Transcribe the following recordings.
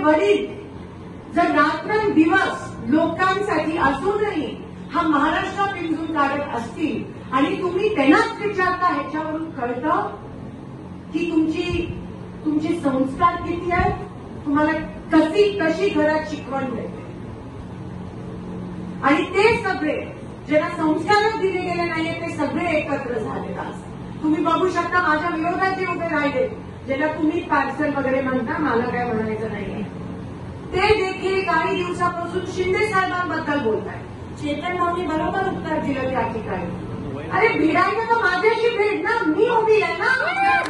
वडील जर रात्रंदिवस लोकांसाठी असूनही हा महाराष्ट्र पिंजून काढत असतील आणि तुम्ही त्यांनाच विचारता, ह्याच्यावरून कळतं की तुमचे संस्कार किती आहेत, तुम्हाला कशी घरात शिकवण मिळते. आणि ते सगळे ज्यांना संस्कारच दिले गेले नाहीये ते सगळे एकत्र झाले. तुम्ही बघू शकता माझ्या विरोधात जे उभे राहिले, ज्याला तुम्ही पार्सल वगैरे म्हणता, मला काय म्हणायचं नाहीये, ते देखील काही दिवसापासून शिंदे साहेबांबद्दल बोलताय. चेतन भाऊनी बरोबर उत्तर दिलं त्या ठिकाणी. अरे भिडायचं तर माझ्याशी भेट ना, मी उभी आहे ना उमेदवार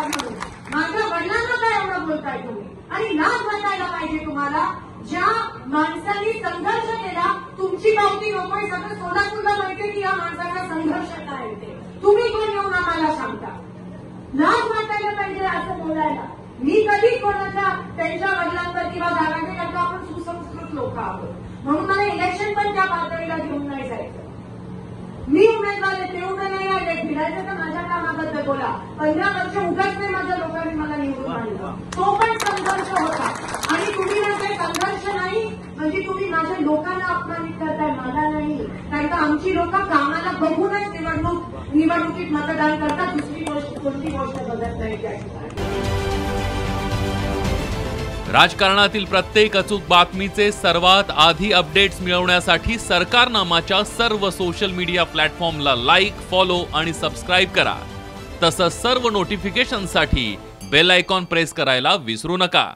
म्हणून. माझ्या वडिलांना काय एवढं बोलताय तुम्ही? आणि लाज वाटायला पाहिजे तुम्हाला. ज्या माणसांनी संघर्ष केला, तुमची पावती नकोय, सगळं सोलापूरला माहितीये की या माणसाचा संघर्ष काय ते. तुम्ही कोण येऊन आम्हाला सांगता? लाज वाटायला पाहिजे असं बोलायला. मी कधी कोणाच्या त्यांच्या वडिलांवर किंवा दाराने कारण आपण सुसंस्कृत लोक आहोत, म्हणून मला इलेक्शन पण त्या पातळीला घेऊन नाही जायचं. मी उमेदवार आहे, ते उभे नाही आले, फिरायचं तर माझ्या कामाबद्दल बोला. 15 वर्ष उगाच नाही माझ्या लोकांनी मला निवडून आणलं, तो पण संघर्ष होता. आणि तुम्ही म्हणताय संघर्ष नाही म्हणजे तुम्ही माझ्या लोकांना अपमानित करताय, मला नाही. कारण का आमची लोक कामाला बघूनच निवडणुकीत मतदान करतात, दुसरी कोणती गोष्ट बघत नाही त्या ठिकाणी. राजकारणातील प्रत्येक अचूक बातमीचे सर्वात आधी अपडेट्स मिळवण्यासाठी सरकारनामाच्या सर्व सोशल मीडिया प्लॅटफॉर्मला लाईक, फॉलो आणि सबस्क्राईब करा. तसंच सर्व नोटिफिकेशनसाठी बेल आयकॉन प्रेस करायला विसरू नका.